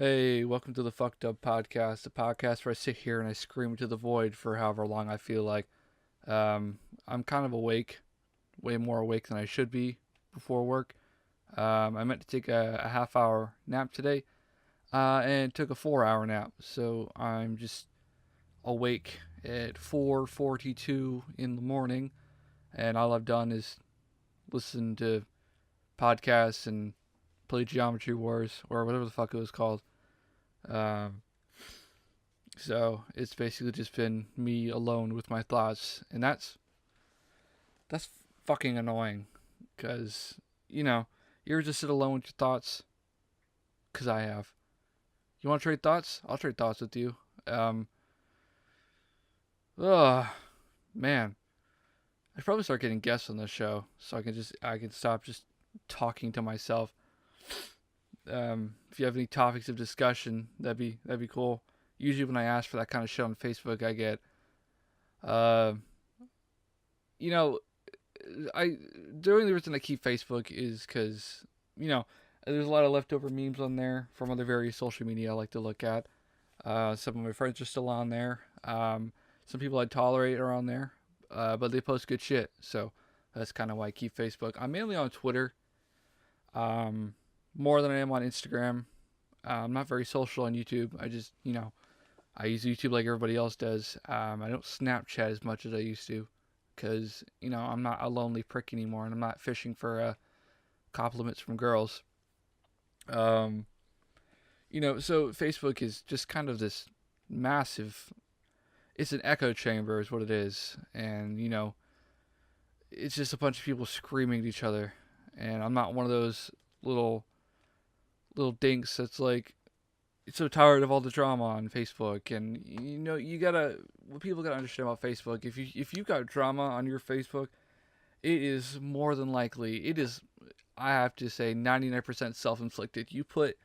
Hey, welcome to the Fucked Up Podcast, the podcast where I sit here and I scream into the void for however long I feel like. I'm kind of awake, way more awake than I should be before work. I meant to take a half hour nap today, and took a 4 hour nap, so I'm just awake at 4:42 in the morning, and all I've done is listen to podcasts and play Geometry Wars or whatever the fuck it was called. Um, So it's basically just been me alone with my thoughts, and that's fucking annoying, cause you ever just sit alone with your thoughts? Cause I have. You want to trade thoughts? I'll trade thoughts with you. Um, ugh, man, I should probably start getting guests on this show, so I can stop just talking to myself. If you have any topics of discussion, that'd be cool. Usually when I ask for that kind of shit on Facebook, I get, uh, you know, I the only reason I keep Facebook is because there's a lot of leftover memes on there from other various social media I like to look at. Some of my friends are still on there. Some people I tolerate are on there, but they post good shit. So that's kind of why I keep Facebook. I'm mainly on Twitter, um, more than I am on Instagram. I'm not very social on YouTube. I use YouTube like everybody else does. I don't Snapchat as much as I used to because I'm not a lonely prick anymore, and I'm not fishing for compliments from girls. Um, so Facebook is just kind of this massive. It's an echo chamber, is what it is, and it's just a bunch of people screaming at each other, and I'm not one of those little little dinks that's like so tired of all the drama on Facebook, and you gotta what people gotta understand about Facebook. If you got drama on your Facebook, it is more than likely it is. I have to say, 99% self-inflicted. You put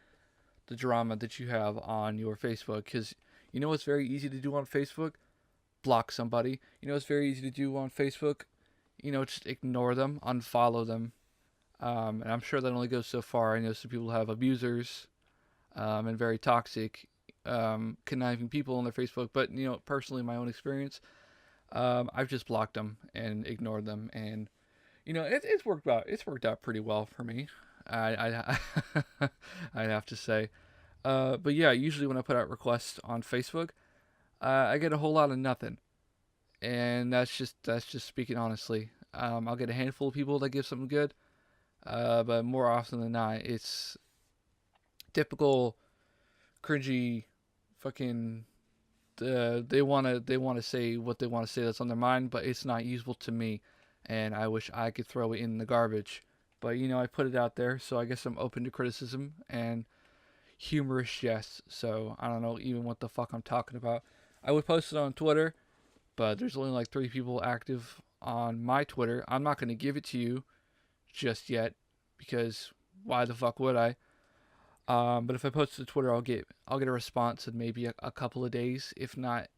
the drama that you have on your Facebook because you know what's very easy to do on Facebook? Block somebody. You know what's very easy to do on Facebook? Just ignore them, unfollow them. And I'm sure that only goes so far. I know some people have abusers and very toxic, conniving people on their Facebook. But personally, my own experience, I've just blocked them and ignored them, and it's worked out. It's worked out pretty well for me. I I'd have to say. But yeah, usually when I put out requests on Facebook, I get a whole lot of nothing, and that's just speaking honestly. I'll get a handful of people that give something good, but more often than not, it's typical cringy, fucking. They wanna say what they want to say that's on their mind, but it's not useful to me, and I wish I could throw it in the garbage. But I put it out there, so I guess I'm open to criticism and humorous jests. So I don't know even what the fuck I'm talking about. I would post it on Twitter, but there's only like 3 people active on my Twitter. I'm not gonna give it to you just yet because why the fuck would I? But if I post to Twitter, I'll get a response in maybe a couple of days, if not,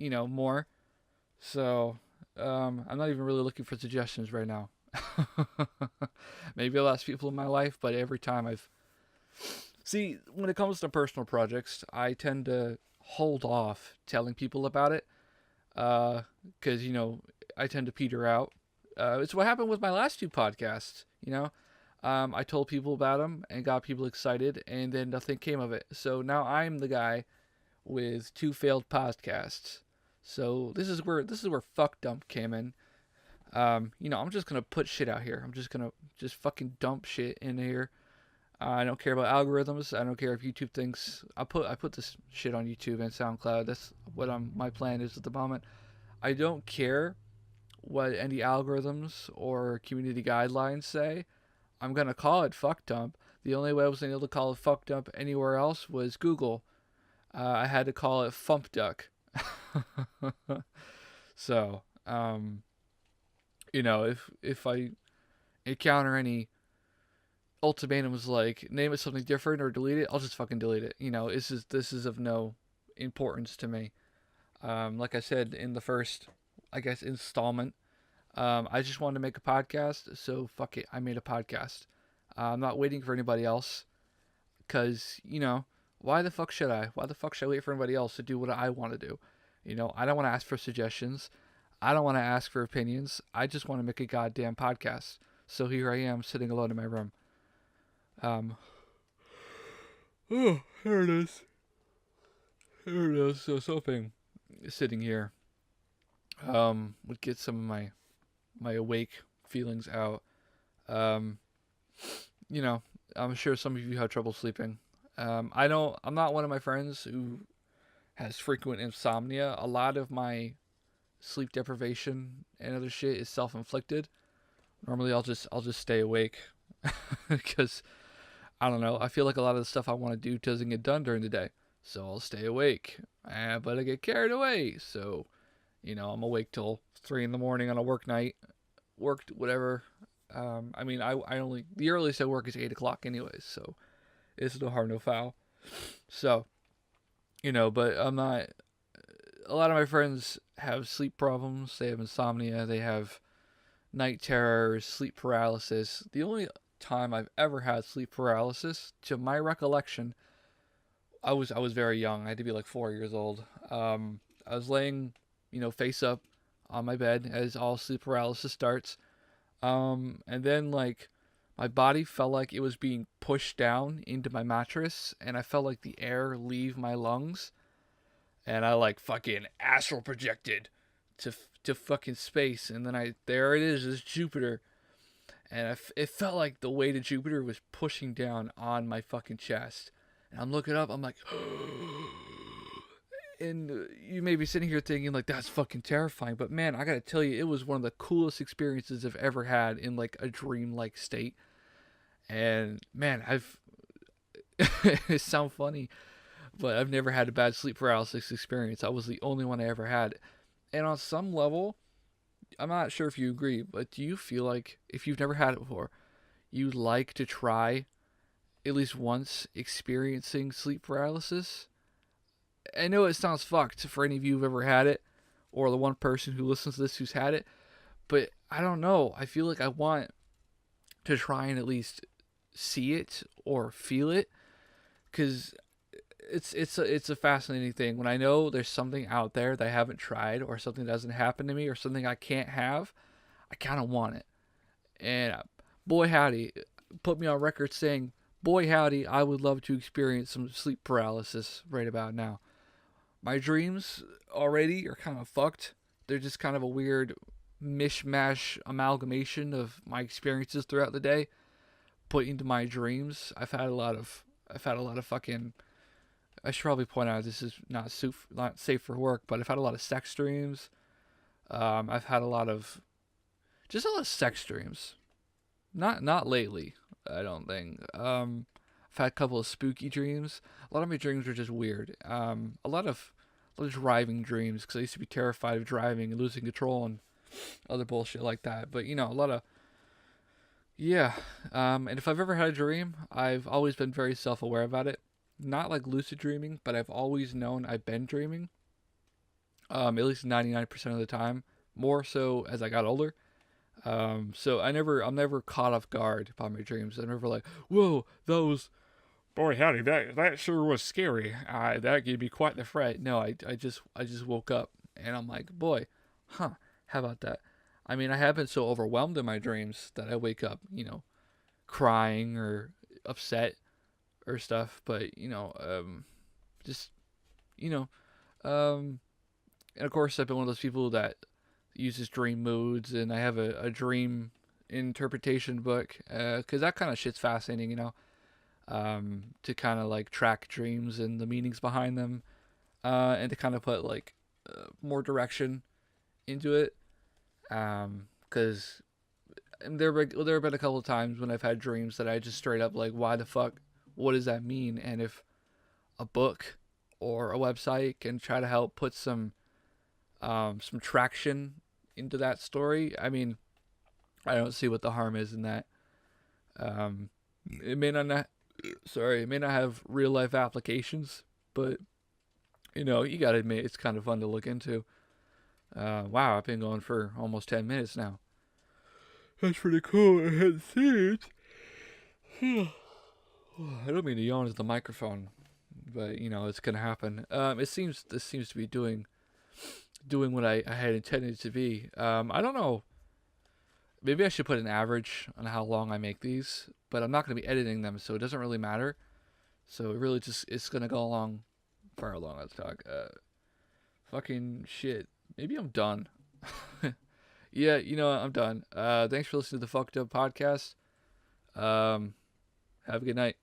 more. So I'm not even really looking for suggestions right now. Maybe I'll ask people in my life, but every time I've see when it comes to personal projects, I tend to hold off telling people about it, because I tend to peter out. It's what happened with my last 2 podcasts. I told people about them and got people excited, and then nothing came of it. So now I'm the guy with 2 failed podcasts. So this is where fuck dump came in. I'm just gonna put shit out here. I'm just gonna just fucking dump shit in here. I don't care about algorithms. I don't care if YouTube thinks I put this shit on YouTube and SoundCloud. That's what my plan is at the moment. I don't care what any algorithms or community guidelines say. I'm gonna call it fuck dump. The only way I was able to call it fuck dump anywhere else was Google. I had to call it Fump Duck. So, if I encounter any ultimatums like name it something different or delete it, I'll just fucking delete it. This is of no importance to me. Like I said in the first, I guess, installment, I just wanted to make a podcast, so fuck it, I made a podcast. I'm not waiting for anybody else, because Why the fuck should I? Why the fuck should I wait for anybody else to do what I want to do? You know, I don't want to ask for suggestions. I don't want to ask for opinions. I just want to make a goddamn podcast. So here I am sitting alone in my room. Oh, here it is. Here it is. So I was hoping sitting here would get some of my awake feelings out. Um, you know, I'm sure some of you have trouble sleeping. I know I'm not one of my friends who has frequent insomnia. A lot of my sleep deprivation and other shit is self-inflicted. Normally I'll just stay awake because I don't know. I feel like a lot of the stuff I want to do doesn't get done during the day. So I'll stay awake. But I get carried away. So, I'm awake till 3 in the morning on a work night. Worked, whatever. I only, the earliest I work is 8 o'clock anyways. So it's no harm, no foul. So, but I'm not, a lot of my friends have sleep problems. They have insomnia. They have night terrors, sleep paralysis. The only time I've ever had sleep paralysis, to my recollection, I was very young. I had to be like 4 years old. I was laying, face up on my bed as all sleep paralysis starts. And then like my body felt like it was being pushed down into my mattress, and I felt like the air leave my lungs, and I like fucking astral projected to fucking space, and then there it is Jupiter, and it felt like the weight of Jupiter was pushing down on my fucking chest. And I'm looking up, I'm like, and you may be sitting here thinking like that's fucking terrifying, but man, I gotta tell you, it was one of the coolest experiences I've ever had in like a dream-like state. And man, it sounds funny, but I've never had a bad sleep paralysis experience. I was the only one I ever had. And on some level, I'm not sure if you agree, but do you feel like, if you've never had it before, you'd like to try at least once experiencing sleep paralysis? I know it sounds fucked for any of you who've ever had it, or the one person who listens to this who's had it, but I don't know. I feel like I want to try and at least see it or feel it, because it's a fascinating thing. When I know there's something out there that I haven't tried, or something that doesn't happen to me, or something I can't have, I kind of want it. And boy howdy, put me on record saying, boy howdy, I would love to experience some sleep paralysis right about now. My dreams already are kind of fucked. They're just kind of a weird mishmash amalgamation of my experiences throughout the day put into my dreams. I've had a lot of fucking, I should probably point out this is not safe for work, but I've had a lot of sex dreams. I've had just a lot of sex dreams. Not lately, I don't think. I've had a couple of spooky dreams. A lot of my dreams are just weird. A lot of driving dreams, because I used to be terrified of driving and losing control and other bullshit like that. But a lot of, yeah. And if I've ever had a dream, I've always been very self-aware about it. Not like lucid dreaming, but I've always known I've been dreaming. At least 99% of the time. More so as I got older. So I'm never caught off guard by my dreams. I'm never like, whoa, that was, boy howdy, that sure was scary. That gave me quite the fright. No, I just woke up and I'm like, boy, huh, how about that? I mean, I have been so overwhelmed in my dreams that I wake up, crying or upset or stuff. But just you know, and of course I've been one of those people that uses dream moods, and I have a dream interpretation book, because that kind of shit's fascinating, to kind of like track dreams and the meanings behind them, and to kind of put like more direction into it, because there have been a couple of times when I've had dreams that I just straight up like, why the fuck, what does that mean? And if a book or a website can try to help put some traction into that story, I mean, I don't see what the harm is in that. It may not it may not have real life applications, but you gotta admit it's kind of fun to look into. Wow, I've been going for almost 10 minutes now. That's pretty cool. I hadn't seen it. I don't mean to yawn into the microphone. but it's gonna happen. This seems to be doing what I had intended to be. I don't know. Maybe I should put an average on how long I make these, but I'm not gonna be editing them, so it doesn't really matter. So it really just it's gonna go along far along. Let's talk. Fucking shit. Maybe I'm done. Yeah, I'm done. Thanks for listening to the Fucked Up Podcast. Have a good night.